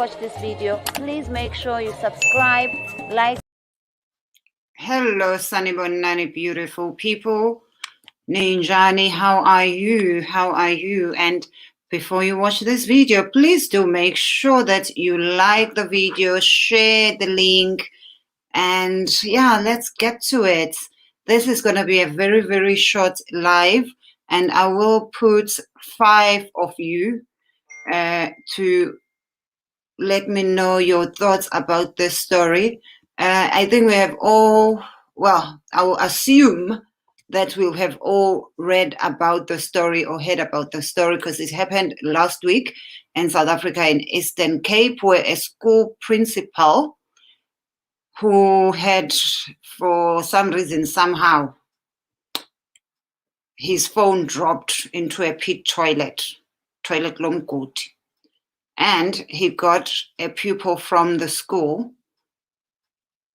watch this video, please make sure you subscribe, like. Hello, Sanibonani, beautiful people. Ninjani, how are you? How are you? And before you watch this video, please do make sure that you like the video, share the link, and yeah, let's get to it. This is going to be a very, very short live, and I will put 5 of you to let me know your thoughts about this story. I think we have all, well, I will assume that we'll have all read about the story or heard about the story because it happened last week in South Africa in Eastern Cape, where a school principal who had, for some reason, somehow, his phone dropped into a pit toilet lomgodi. And he got a pupil from the school,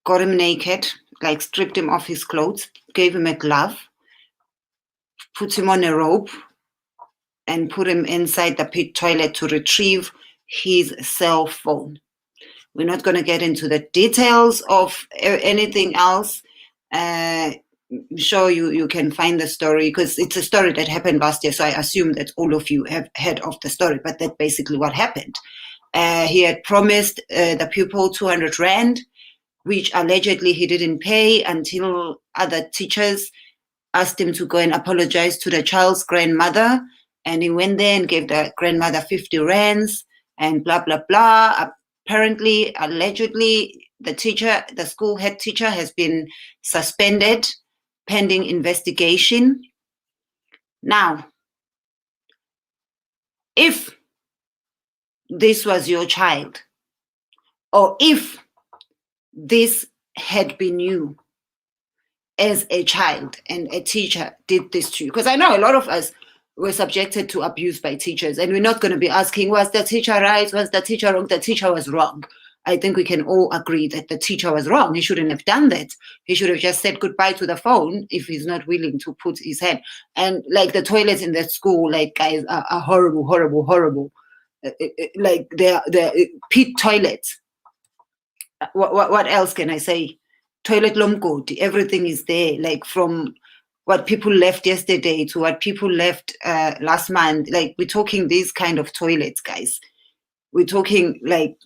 got him naked, like stripped him off his clothes, gave him a glove, put him on a rope, and put him inside the pit toilet to retrieve his cell phone. We're not going to get into the details of anything else. I'm sure you can find the story because it's a story that happened last year. So I assume that all of you have heard of the story, but that's basically what happened. He had promised the pupil 200 Rand, which allegedly he didn't pay until other teachers asked him to go and apologize to the child's grandmother. And he went there and gave the grandmother 50 Rands and blah, blah, blah. Apparently, allegedly, the school head teacher has been suspended pending investigation. Now, if this was your child, or if this had been you as a child and a teacher did this to you, because I know a lot of us were subjected to abuse by teachers, and we're not going to be asking, was the teacher right? Was the teacher wrong? The teacher was wrong. I think we can all agree that the teacher was wrong. He shouldn't have done that. He should have just said goodbye to the phone if he's not willing to put his hand. And like the toilets in the school, like guys are horrible, horrible, horrible. Like they're pit toilets. What else can I say? Toilet lomgodi, everything is there. Like from what people left yesterday to what people left last month. Like we're talking these kind of toilets, guys. We're talking like,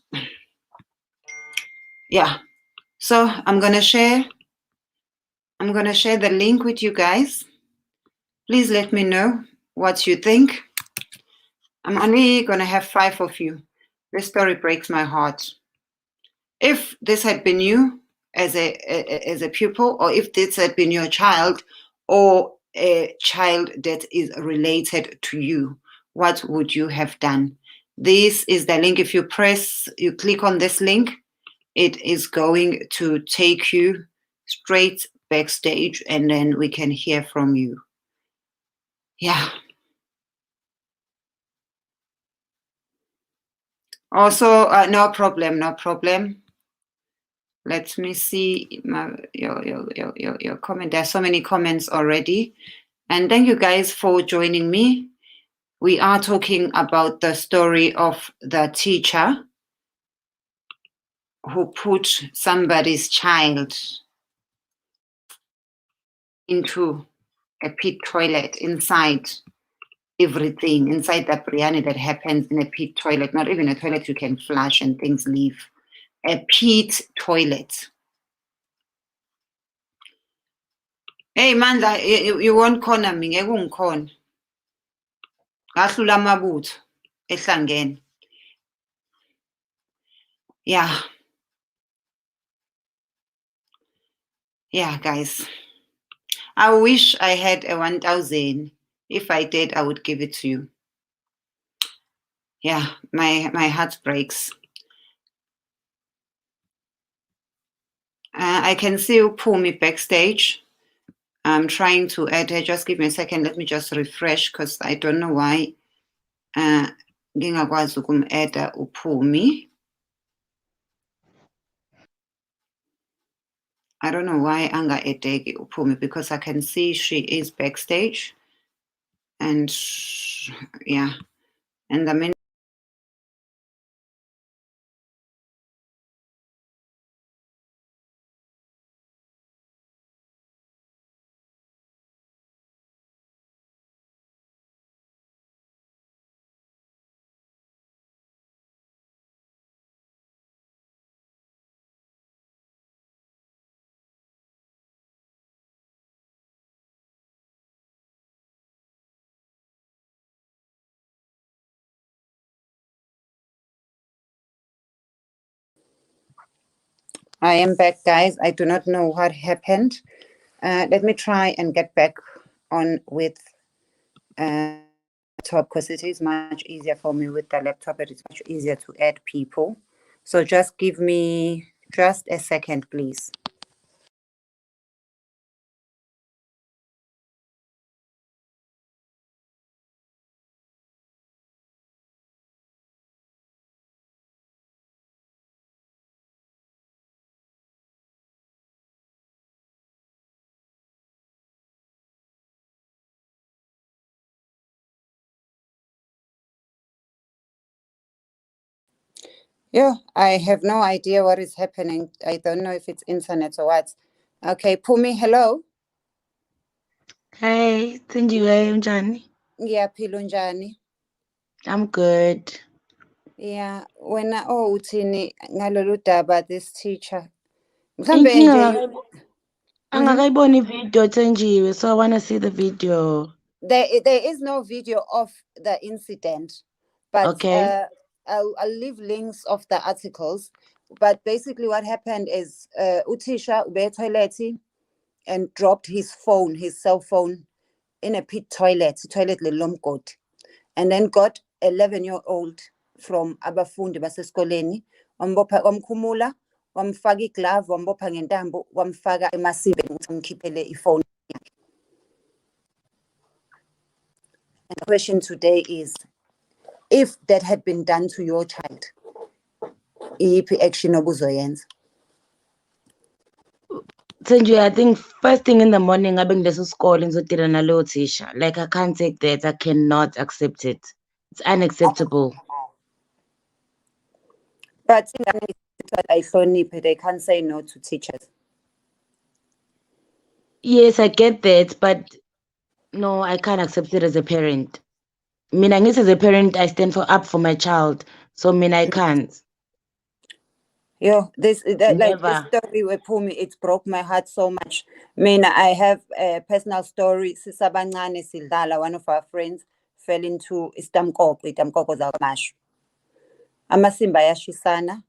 yeah. So I'm gonna share the link with you guys. Please let me know what you think. I'm only gonna have 5 of you. This story breaks my heart. If this had been you as a pupil, or if this had been your child or a child that is related to you, what would you have done? This is the link. If you click on this link, it is going to take you straight backstage, and then we can hear from you. Yeah. Also, no problem. Let me see your comment. There's so many comments already. And thank you guys for joining me. We are talking about the story of the teacher who put somebody's child into a pit toilet inside everything, inside the biryani that happens in a pit toilet, not even a toilet you can flush and things leave. A pit toilet. Hey Mandla, you won't corner me, ngeke ungikhona. Ngahlula amabutho ehlangene. Yeah. Yeah, guys. I wish I had a 1,000. If I did, I would give it to you. Yeah, my heart breaks. I can see you pull me backstage. I'm trying to add her. Just give me a second. Let me just refresh because I don't know why. Ngingakwazi ukum-add uPhumi. I don't know why anga-addeki uPhumi, because I can see she is backstage. And yeah, and the minute I am back, guys. I do not know what happened. Let me try and get back on with laptop, because it is much easier for me with the laptop. It is much easier to add people. So just give me just a second, please. Yeah, I have no idea what is happening. I don't know if it's internet or what. Okay, Pumi, hello. Hey, Thenjiwe, unjani? Ngiyaphila unjani? I'm good. Yeah, wena uthini ngalolu daba this teacher? Mhlambe Inkinga nje angakayiboni ivideo Thenjiwe, so I want to see the video. there is no video of the incident, but Okay. I'll leave links of the articles. But basically what happened is utisha ube toileti and dropped his phone, his cell phone, in a pit toilet lelomgodi, and then got 11-year-old from abafundi basesikoleni, wamkhumula, wamfaka iglove, wambopha ngentambo, wamfaka emasibeni ukuthi amkhiphele ifoni yakhe. And the question today is, if that had been done to your child, iyiphi action obuzoyenza? Thenjiwe, I think first thing in the morning ngabe ngileso isikole ngizodila nalowo thisha. Like I can't take that. I cannot accept it. It's unacceptable. But they can't say no to teachers. Yes, I get that, but no, I can't accept it as a parent. I mean, I guess as a parent, I stand up for my child. So I mean, I can't. Yo, this Never. story with Pumi, it broke my heart so much. I mean, I have a personal story. Sisabancane Sildala, one of our friends, fell into itamkoko zamashu. Amasimba yashisana,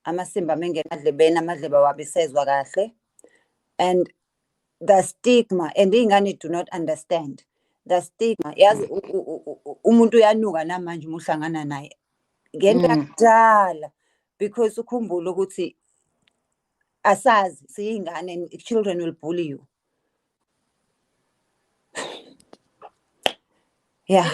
amasimba mengenadlebeni, amadleba wabisezwa kahle. And the stigma, and ingane do not understand. The stigma, yazi umuntu uyanuka namanje umuhlangana naye. Ngento yakudala, because ukhumbula ukuthi asazi siyingane and children will bully you. Yeah.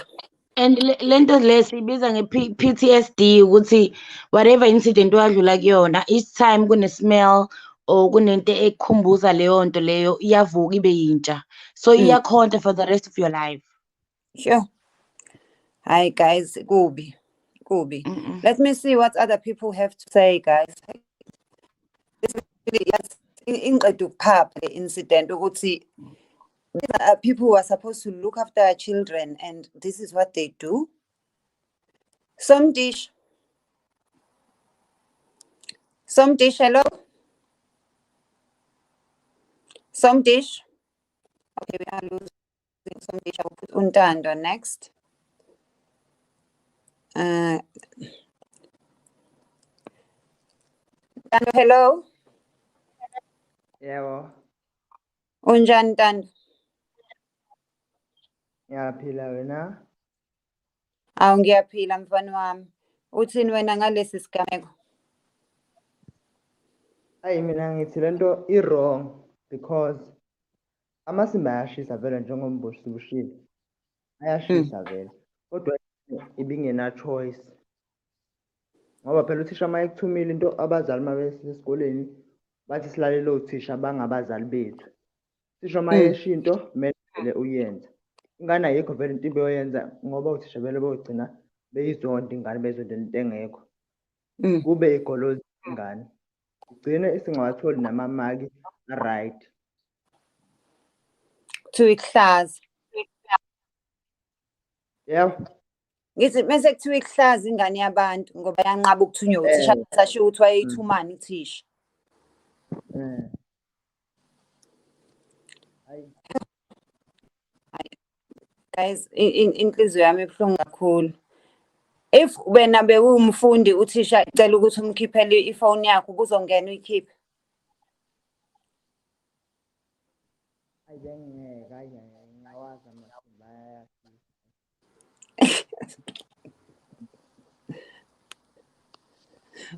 And lento le sibiza nge-PTSD ukuthi whatever incident wadlula kuyona, each time kune-smell or kunento ekukhumbuza leyo nto leyo iyavuka ibe yintsha, so iyakhonta for the rest of your life. Sure. Hi guys, kubi. Let me see what other people have to say, guys. Inqeda ukuphapha le incident ukuthi people who are supposed to look after our children, and this is what they do. Some dish, hello. Some dish. Okay, we are losing some dish. I will put Untando next. Hello. Yebo. Unjani Ntando? Ngiyaphila wena? Awu ngiyaphila mfana wami. Uthini wena ngalesi sigameko? Hayi mina ngithi lento i-wrong because amasimba ayashisa vele njengomboshi sibushile. Ayashisa vele. Kodwa ibingena choice. Ngoba phela uthisha uma ekuthumile into abazali uma besesikoleni bathi silalele othisha bangabazali bethu. Uthisha uma yesho into kumele uyenze. Ingane ayikho vele into ibeyoyenza ngoba uthisha vele beyogcina beyizonda ingane bezonda into engekho. Kube igolozi ingane. Ugcine singawatholi namamaki right. To ihlaza. Yebo. Ngithi mase kuthiwa ihlaza ingane yabantu ngoba yanqaba ukuthunywa uthisha sasho ukuthi wayeyithumani uthisha. Guys, inhliziyo yami ibuhlungu kakhulu. If wena bewumfundi uthisha ecela ukuthi umkhiphele ifoni yakho ubuzongena uyikhiphe. Ayengeke ngiyawazi amathimba ayashisa.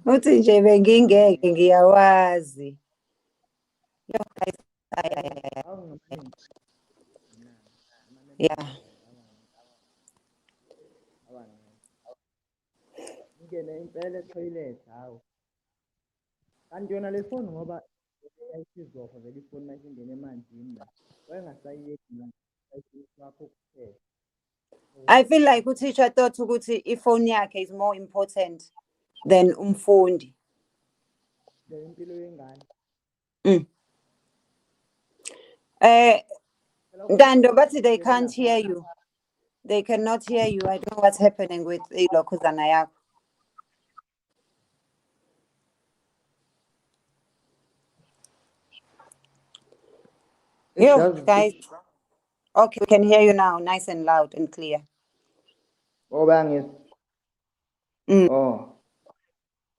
Uthi nje bengingeke ngiyawazi. Yo guys, Awungamaningi. yeah. Ngene impela etoilet hawu. Kanti yona le phone ngoba yayisizopha vele ifoni masingena emanzini la. Wayengasayiyeki la. Wakho kuphela. I feel like uthisha thought ukuthi ifoni yakhe is more important than umfundi. Le impilo yengane. Ntando, bathi they can't hear you. They cannot hear you. I don't know what's happening with ilokhuzana yakho. Yo, guys. Okay, we can hear you now, nice and loud and clear. Oh bangis. Mm. Oh.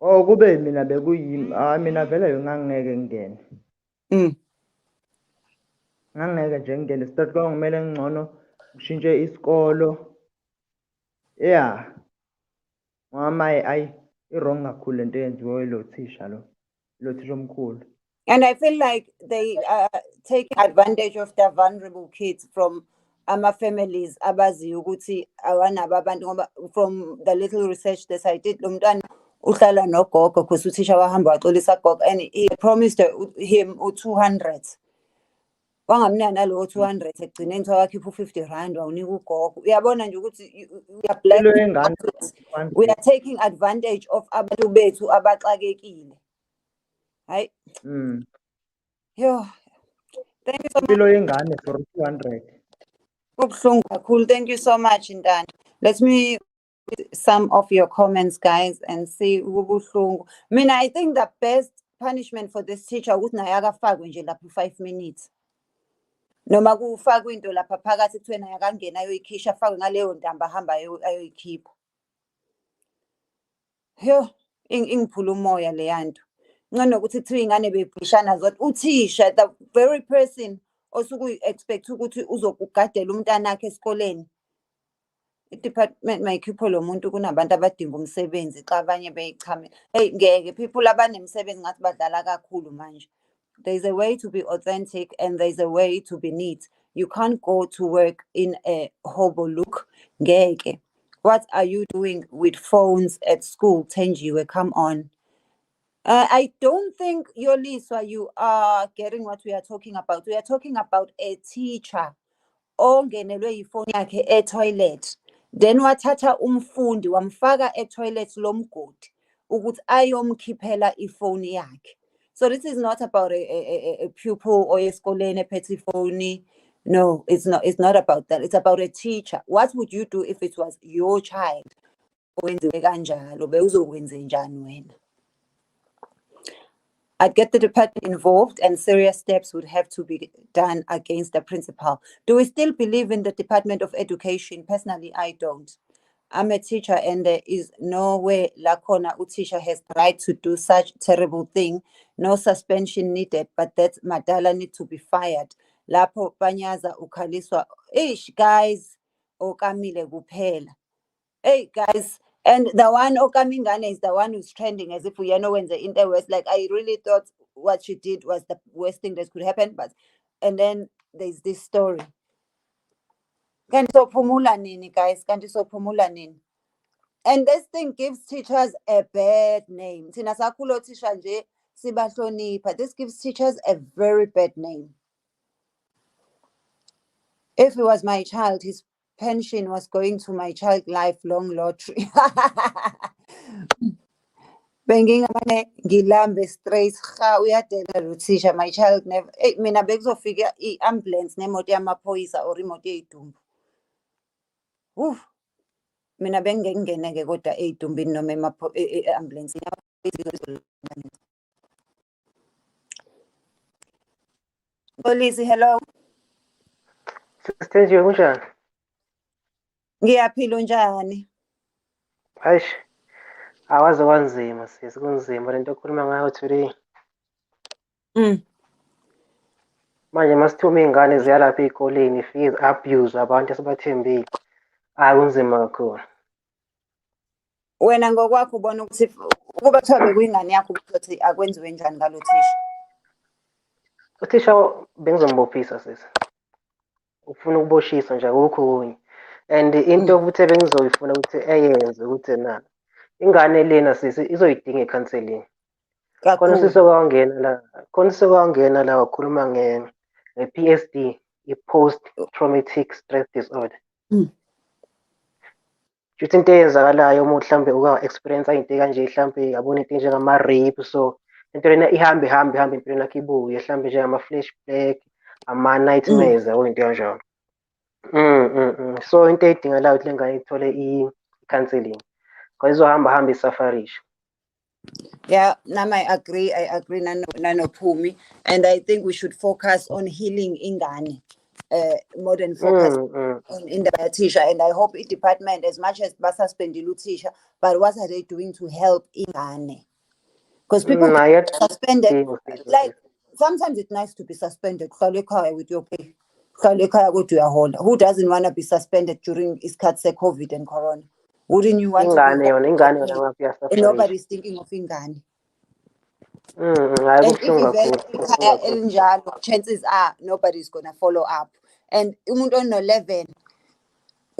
Oh kube mina bekuyimi. Mina vele ngangeke ngingene. Ngangeke nje ngingene start kwangumele ngcono ngishintshe isikolo. Yeah. Mama i-wrong kakhulu lento eyenziwe lo thisha lo thisha omkhulu. And I feel like they are taking advantage of the vulnerable kids from families abaziyo ukuthi awanabo abantu ngoba from the little research that I did lo mntwana uhlala nogogo because uthisha wahamba waxolisa gogo and he promised him u-200 wangamnika nalowo 200 ekugcineni kuthiwa wakhipha u-50 wawunika ugogo uyabona nje ukuthi Impilo yengane we are taking advantage of abantu bethu abaxakekile hayi yo thank you so much impilo yengane for 200. kubuhlungu kakhulu. Thank you so much Ntando. Let me read some of your comments guys and see kubuhlungu. Mina I think the best punishment for this teacher ukuthi naye akafakwe nje lapha 5 minutes noma kufakwe into lapha phakathi kuthiwe naye akangena ayoyikhisha afakwe ngaleyo ntambo ahamba ayoyikhipha. Yo ingiphula umoya leyanto ngcono ukuthi kuthiwa ingane bebhishana zodwa uthisha the very person osuke expect ukuthi uzokugadela umntana wakhe esikoleni. I-department mayikhiphe lo muntu kunabantu abadinga umsebenzi xa abanye beyichame. Hey ngeke people abanemisebenzi ngathi badlala kakhulu manje. There's a way to be authentic and there's a way to be neat. You can't go to work in a hobo look. Ngeke. What are you doing with phones at school? Tenjiwe, come on. I don't think, Yoliswa, you are getting what we are talking about. We are talking about a teacher ongenelwe yifoni yakhe etoilet. Then wathatha umfundi wamfaka etoilet lomgodi ukuthi ayomkhiphela ifoni yakhe. So this is not about a pupil or esikoleni ephethe ifoni. No, it's not. It's not about that. It's about a teacher. What would you do if it was your child? Wenziwe kanjalo bewuzokwenzenjani wena? I'd get the department involved and serious steps would have to be done against the principal. Do we still believe in the Department of Education? Personally, I don't. I'm a teacher and there is no way Lakona Utisha has the right to do such terrible thing. No suspension needed, but that Madala need to be fired. Lapo Panyaza Ukaliswa. Ish, guys. Okamile Gupela. Hey, guys. And the one Okamingane is the one who's trending as if we know when the interwest. Like I really thought what she did was the worst thing that could happen, but and then there's this story. Kanti sophumula nini, guys? Kanti sophumula nini? And this thing gives teachers a bad name. Thina sakhula othisha nje sibahlonipha. This gives teachers a very bad name. If it was my child, his pension was going to my child lifelong lottery. Bengingamane ngilambe straight ha uyadela lo thisha my child never mina bekuzofika i-ambulance nemoto yamaphoyisa or imoto yey'dumbu. Mina bengingeneke kodwa ey'dumbini noma e-ambulance. Polisi, hello. Sister kunjani? Ngiyaphila unjani? Hayish. Awaze kwanzima sisi kunzima lento okhuluma ngayo today. Manje masithuma iy'ngane ziyalapha ey'koleni ifike zi-abuse abantu esibathembile. Kunzima kakhulu. Wena ngokwakho ubona ukuthi ukuba kuthiwa bekuyingane yakho ubuzothi akwenziwe njani ngalo thisha? Uthisha bengizombophisa sisi. Ufuna ukuboshisa nje akukho okunye. And into futhi ebengizoyifuna ukuthi eyenze ukuthi na ingane lena sisi izoyidinga i-counselling. Khona Kakhulu. sisokangena la wakhuluma nge-PSD, i-post traumatic stress disorder. Shuthi into eyenzakalayo uma mhlawumbe uka-experience into kanje mhlawumbe yabona into njengama-rape, so into lena ihambe empilweni yakho ibuye mhlawumbe njengama-flashback, ama-nightmares yabo into kanjalo. So into eyidingalayo ukuthi le ngane ithole i-counselling because izohamba isafarisha. Yeah, I agree nanophumi, and I think we should focus on healing ingane more than focus on indaba teacher. And I hope the department, as much as basuspendile teacher, but what are they doing to help ingane? Because people get suspended, like sometimes it's nice to be suspended with your pay. Who doesn't want to be suspended during isikhathi COVID and corona? Wouldn't you want to be and nobody's thinking of ingane? And if chances are nobody's gonna follow up. And umuntu ono-11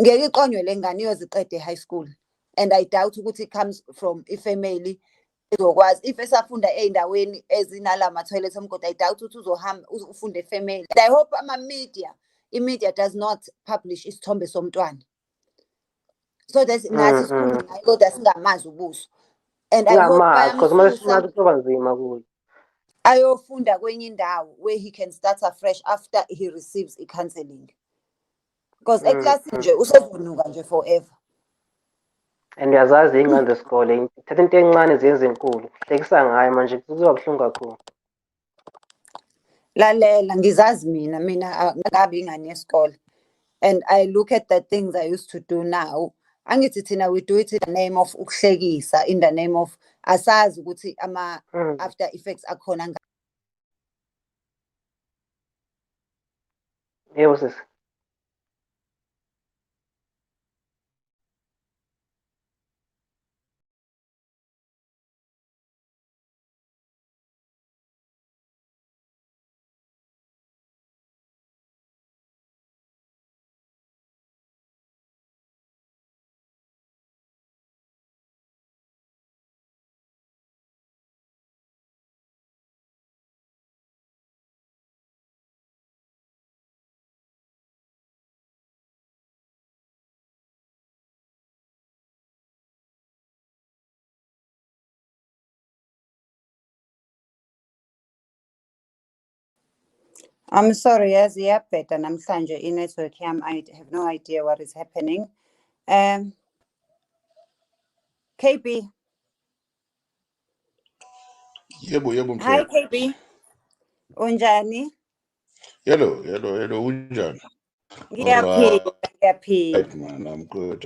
ngeke iqonywe le ngane iyoziqede high school, and I doubt ukuthi it comes from ifamily ezokwazi if esafunda ey'ndaweni ezinala ma-toilet omgodi. I doubt ukuthi uzohamba ufunde efamily. And I hope i-media does not publish isithombe somntwana, so that nathi sifunde ngayo kodwa singamazi ubuso. And I hope bayamsusa ayofunda kwenye indawo where he can start afresh after he receives i-counselling, because eklasini nje usezonuka nje forever. And uyazazi iy'ngane zesikole thatha into encane ziyenze enkulu, hlekisa ngayo manje kuzoba buhlungu kakhulu. Lalela, ngizazi mina ngabi ingane yesikole, and I look at the things I used to do now. Angithi thina we do it in the name of ukuhlekisa, in the name of asazi ukuthi ama-after effects akhona. Yebo sisi. I'm sorry, yes, yeah, better namhlanje i-network yami, I have no idea what is happening. KB. Yebo Hi mfethu. KB. Unjani? Hello, unjani? Ngiyaphila. Right man, I'm good.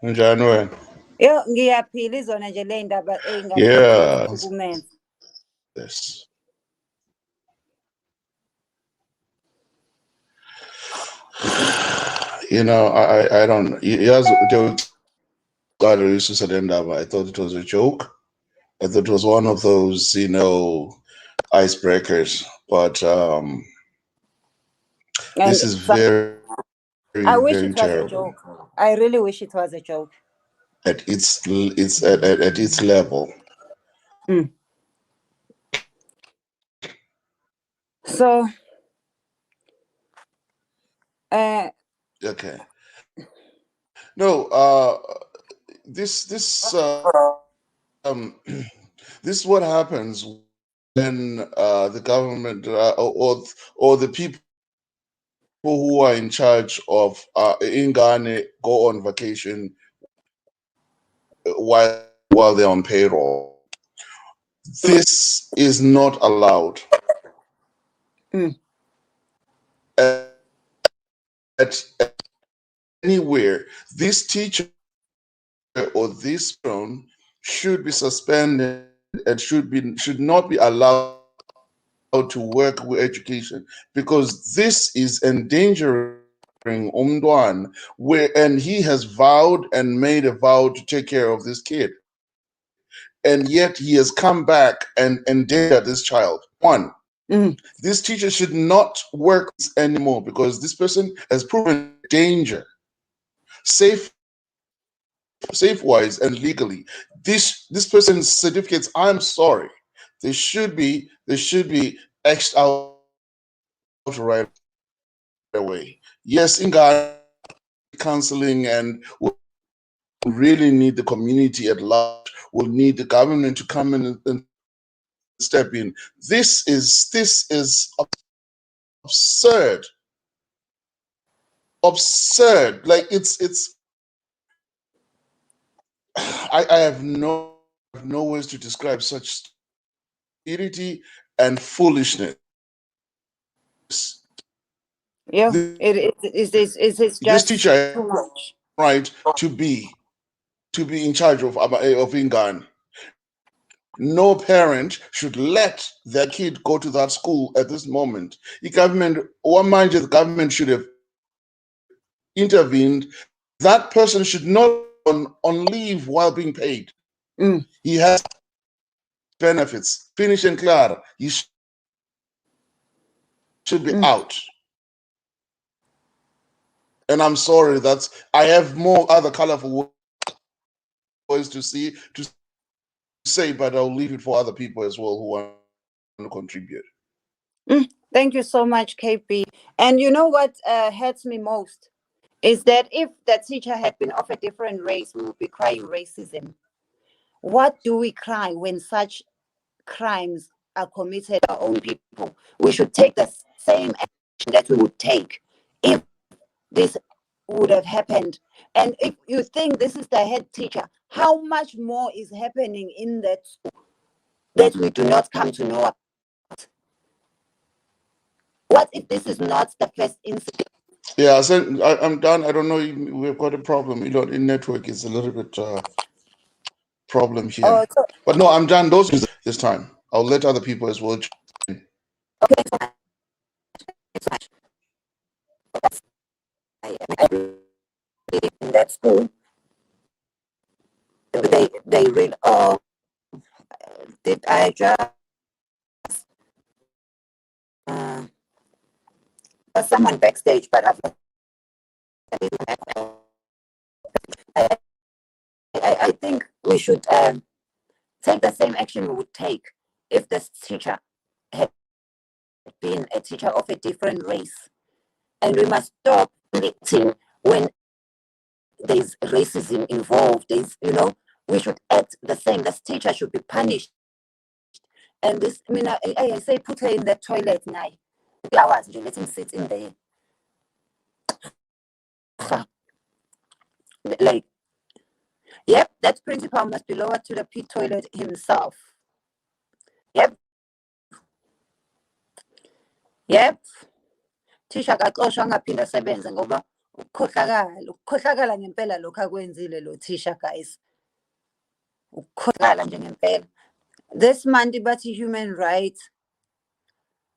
Unjani wena? Yo, ngiyaphila izona nje le ndaba Yeah. ey'ngane. Yes. You know, I don't. Yes, I used to say ndaba. I thought it was a joke. I thought it was one of those, icebreakers. But this is very, I wish very it was terrible. a joke. I really wish it was a joke. At its level. So, okay. No, this this is what happens when the government or the people who are in charge of Ingane go on vacation while they're on payroll. This is not allowed. At anywhere, this teacher or this person should be suspended and should not be allowed to work with education, because this is endangering Umdwan, and he has vowed and made a vow to take care of this kid. And yet he has come back and endangered this child. One, this teacher should not work anymore because this person has proven danger, safe wise and legally. This person's certificates, I'm sorry, they should be X'd out right away. Yes, in God counseling, and we really need the community at large, will need the government to come in and step in. This is absurd. Absurd. Like it's I have no words to describe such stupidity and foolishness. Yeah, This it's just teacher has too much. right to be in charge of Ingan. No parent should let their kid go to that school at this moment. The government should have intervened. That person should not be on leave while being paid. He has benefits. Finish and clear. He should be out. And I'm sorry, I have more other colorful words to say, but I'll leave it for other people as well who want to contribute. Thank you so much, KP. And you know what hurts me most is that if that teacher had been of a different race, we would be crying racism. What do we cry when such crimes are committed by our own people? We should take the same action that we would take if this would have happened. And if you think this is the head teacher, how much more is happening in that school that we do not come to know about? What if this is not the first incident? Yeah, so I'm done. I don't know. We've got a problem. In network is a little bit problem here. But no, I'm done. Those this time. I'll let other people as well. Okay, in that school, they read. Oh, did I just? Someone backstage, but I think we should take the same action we would take if this teacher had been a teacher of a different race. And we must stop acting when there's racism involved. We should act the same. This teacher should be punished. And this, I say, put her in the toilet now. Flowers, you let him sit in there. Like, yep, that principal must be lowered to the pit toilet himself. Yep. Thisha akaxoshwa angaphinde asebenze ngoba ukukhohlakala ngempela lokhu akwenzile lo thisha, guys. Ukukhohlakala nje ngempela. This Monday bathi human rights,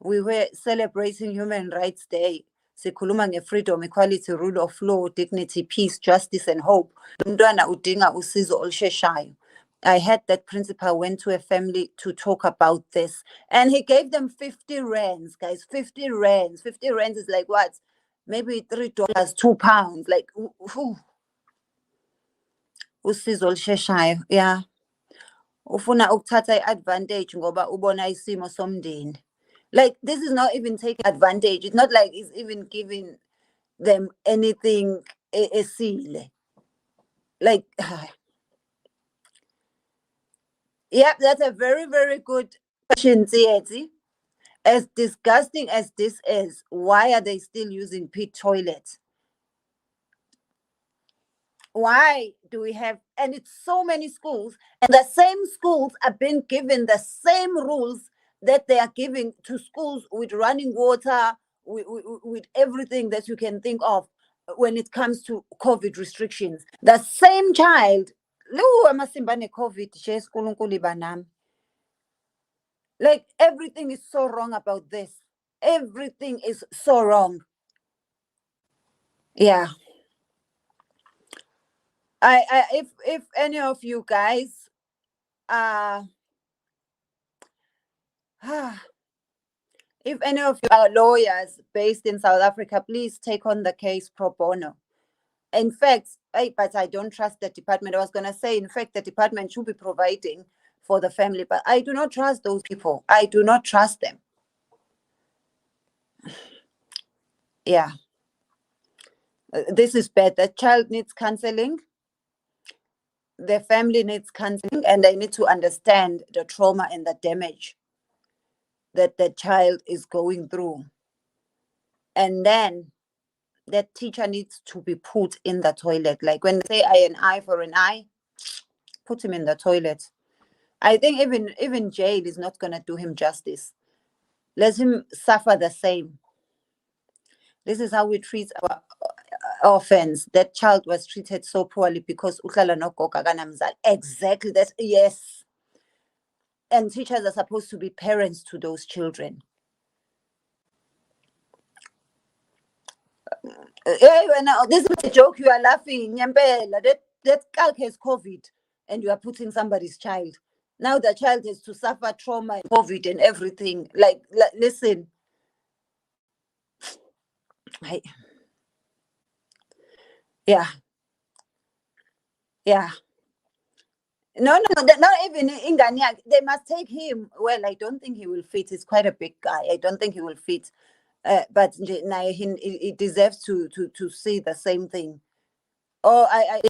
we were celebrating Human Rights Day. Sikhuluma nge-freedom, equality, rule of law, dignity, peace, justice and hope. Umntwana udinga usizo olusheshayo. I heard that principal went to a family to talk about this, and he gave them 50 rands, guys. 50 rands. 50 rands is like what? Maybe $3, £2. Like, usizo olusheshayo. Yeah. Ufuna ukuthatha i-advantage ngoba ubona isimo somndeni. Like, this is not even taking advantage. It's not like it's even giving them anything esile. Like, yep, that's a very, very good question, Tsietsi. As disgusting as this is, why are they still using pit toilets? Why do we have, and it's so many schools, and the same schools are being given the same rules that they are giving to schools with running water, with everything that you can think of when it comes to COVID restrictions. The same child, COVID, Like, everything is so wrong about this. Everything is so wrong. Yeah. If any of you guys if any of you are lawyers based in South Africa, please take on the case pro bono. In fact, but I don't trust the department. I was going to say, in fact, the department should be providing for the family, but I do not trust those people. I do not trust them. Yeah. This is bad. The child needs counseling. The family needs counseling, and they need to understand the trauma and the damage that the child is going through. And then that teacher needs to be put in the toilet. Like when they say an eye for an eye, put him in the toilet. I think even jail is not going to do him justice. Let him suffer the same. This is how we treat our orphans. That child was treated so poorly because uhlala nogogo akanamzali. Exactly. That's yes. And teachers are supposed to be parents to those children. This is a joke. You are laughing. That calc has COVID, and you are putting somebody's child. Now the child has to suffer trauma and COVID and everything. Like listen. Yeah. No, not even Inganya. They must take him. Well, I don't think he will fit. He's quite a big guy. I don't think he will fit. But he deserves to see the same thing. Oh, I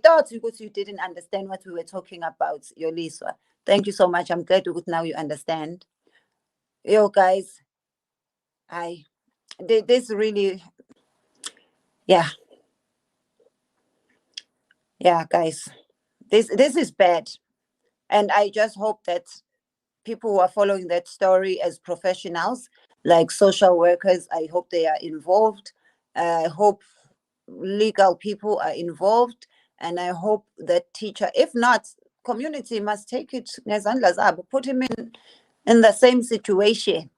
thought you didn't understand what we were talking about, Yoliswa. Thank you so much. I'm glad now you understand. Yo, guys, this really, yeah, guys, this is bad, and I just hope that people who are following that story as professionals, like social workers, I hope they are involved. I hope legal people are involved, and I hope that teacher, if not, community must take it, put him in the same situation,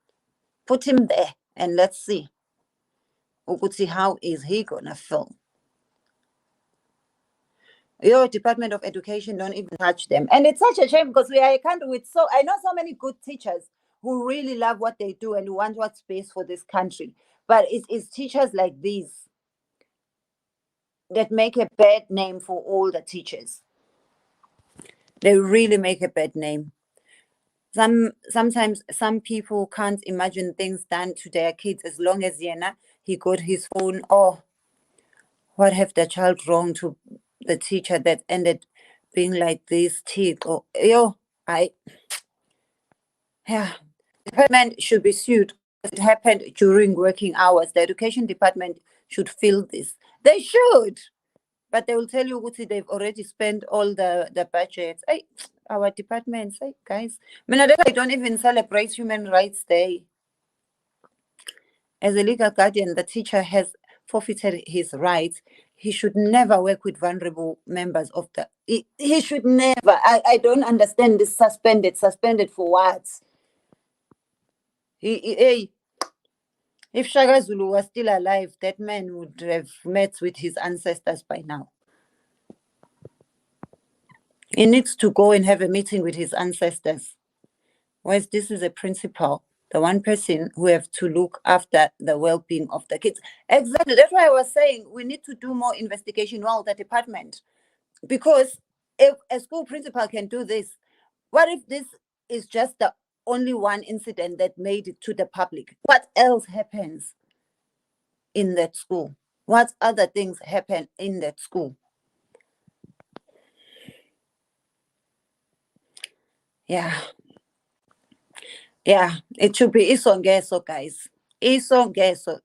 put him there, and let's see how is he gonna feel. Your Department of Education don't even touch them, and it's such a shame because we are a country with I know so many good teachers who really love what they do and who want what's best for this country, but it's teachers like these that make a bad name for all the teachers. They really make a bad name. Sometimes some people can't imagine things done to their kids as long as he got his phone. Oh, what have the child wrong to the teacher that ended being like this teeth? Or department should be sued. It happened during working hours. The education department should feel this. They should. But they will tell you they've already spent all the budgets. Our departments, guys. I don't even celebrate Human Rights Day. As a legal guardian, the teacher has forfeited his rights. He should never work with vulnerable members of the. He should never. I don't understand this suspended. Suspended for what? If Shaka Zulu was still alive, that man would have met with his ancestors by now. He needs to go and have a meeting with his ancestors. Whereas this is a principal, the one person who have to look after the well-being of the kids. Exactly. That's why I was saying we need to do more investigation while the department. Because if a school principal can do this, what if this is just the only one incident that made it to the public? What else happens in that school? What other things happen in that school? Yeah, it should be isongeso, guys. Isongeso.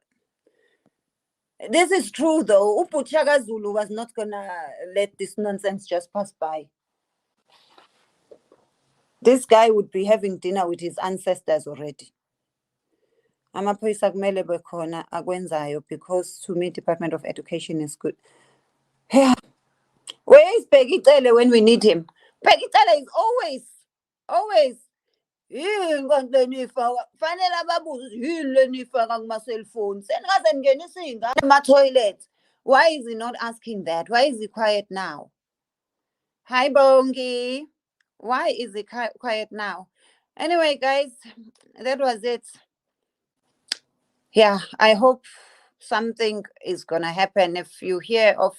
This is true, though. Upuchaga Zulu was not gonna let this nonsense just pass by. This guy would be having dinner with his ancestors already. Amaphoyisa kumele bekhona akwenzayo, because to me, Department of Education is good. Yeah. Where is Peggy Tele when we need him? Peggy Tele is always yini kanti lenifaka fanele ababuze yini lenifaka kuma-cellphone senikaze ningenisa iy'ngane ema-toilet. Why is he not asking that? Why is he quiet now? Hi Bongi, why is he quiet now? Anyway guys, that was it. Yeah, I hope something is gonna happen. If you hear of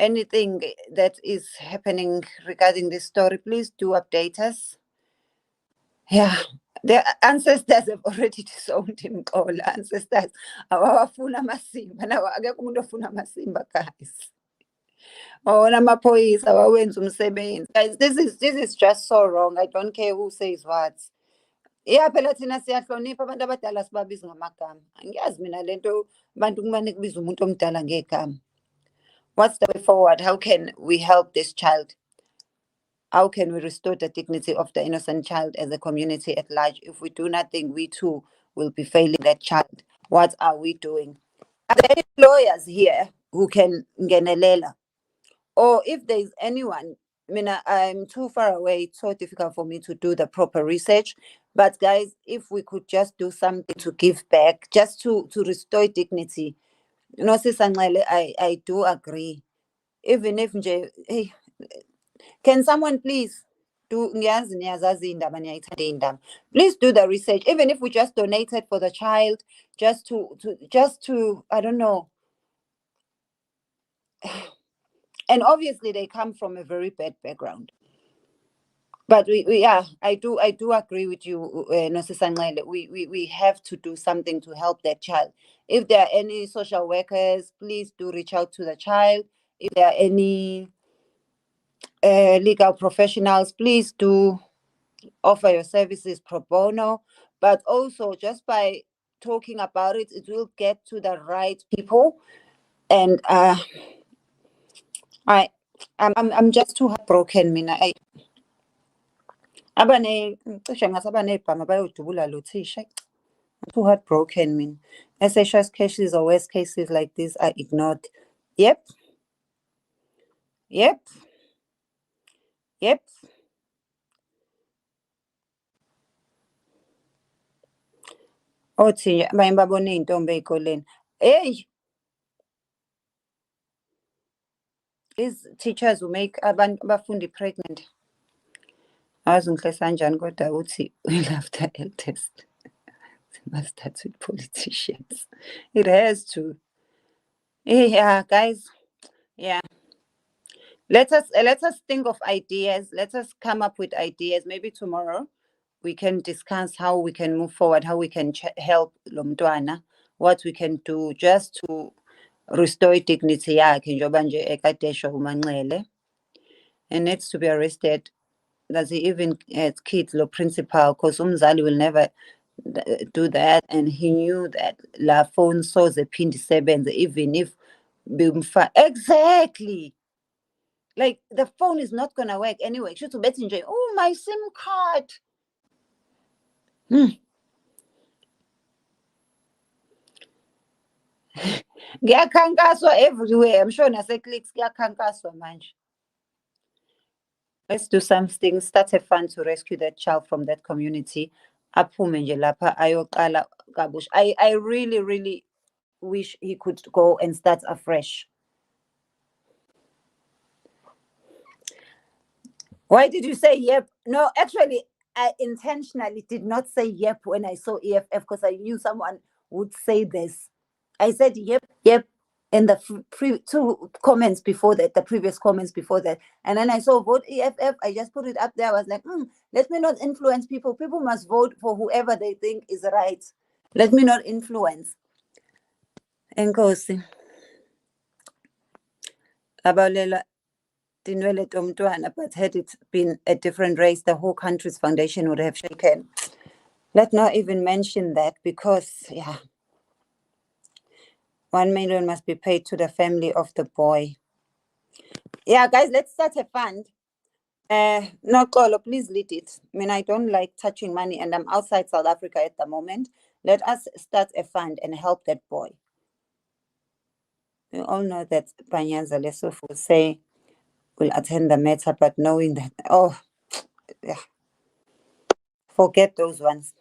anything that is happening regarding this story, please do update us. Yeah, the ancestors have already disowned him. All ancestors awawafuna amasimba nawo akekho umuntu ofuna amasimba guys. Wona amaphoyisa awawenza umsebenzi. Guys, this is just so wrong. I don't care who says what. Yeah, phela thina siyahlonipha abantu abadala sibabiza ngamagama. Angiyazi mina lento abantu kumane kubiza umuntu omdala ngegama. What's the way forward? How can we help this child? How can we restore the dignity of the innocent child as a community at large? If we do nothing, we too will be failing that child. What are we doing? Are there any lawyers here who can ngenelela? Or if there is anyone, I mean, I'm too far away. It's so difficult for me to do the proper research. But guys, if we could just do something to give back, just to restore dignity. You know, Sisangele, I do agree. Even if hey, can someone please do please do the research, even if we just donated for the child, just to I don't know. And obviously they come from a very bad background. But I do agree with you, Nosisangele. We have to do something to help that child. If there are any social workers, please do reach out to the child. If there are any legal professionals, please do offer your services pro bono. But also, just by talking about it, it will get to the right people. And I'm just too heartbroken, mina. Cishe ngasaba nebhama bayodubula lo thisha. I'm too heartbroken, mina. SHS cases or worst cases like this are ignored. Yep. Othi baye babone iy'ntombi ey'koleni. Hey, these teachers who make abafundi pregnant. Awazi ngihlesa kanjani kodwa uthi we'll after L test. It must start with politicians. It has to. Yeah, guys. Yeah. Let us think of ideas. Let us come up with ideas. Maybe tomorrow we can discuss how we can move forward, how we can help Lomdwana, what we can do just to restore dignity yakhe njengoba nje ekade esho uManxele. And needs to be arrested. Does he even as kids lo principal? Because umzali will never do that, and he knew that la phone soze phindi sebenze even if exactly. Like the phone is not gonna work anyway. Should to bet enjoy. Oh, my SIM card. Ngiyakhankaswa everywhere. I'm sure nase-clicks kuyakhankaswa manje. Let's do something. Start a fund to rescue that child from that community. Aphume nje lapha ayoqala kabusha. I really, really wish he could go and start afresh. Why did you say yep? No, actually, I intentionally did not say yep when I saw EFF because I knew someone would say this. I said yep, in the two comments before that, the previous comments before that. And then I saw vote EFF. I just put it up there. I was like, let me not influence people. People must vote for whoever they think is right. Let me not influence. Enkosi. Abalela. But had it been a different race, the whole country's foundation would have shaken. Let's not even mention that because, 1 million must be paid to the family of the boy. Yeah, guys, let's start a fund. No, Kolo, please lead it. I mean, I don't like touching money and I'm outside South Africa at the moment. Let us start a fund and help that boy. We all know that Panyaza Lesotho will say, will attend the matter, but knowing that, Forget those ones.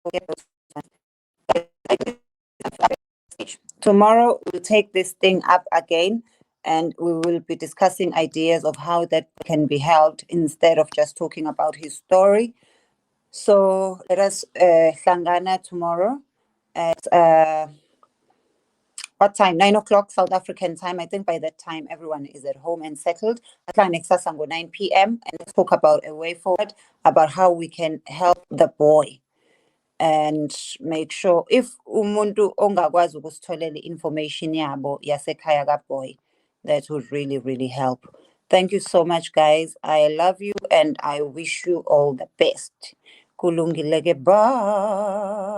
Forget those ones. Tomorrow we'll take this thing up again and we will be discussing ideas of how that can be helped instead of just talking about his story. So let us hlangana tomorrow at what time? 9 o'clock South African time. I think by that time everyone is at home and settled. At 9 p.m. and let's talk about a way forward, about how we can help the boy. And make sure if umuntu ongakwazi ukusitholela information yabo yasekhaya kaBoy, that would really, really help. Thank you so much, guys. I love you and I wish you all the best. Kulungile ke, bye.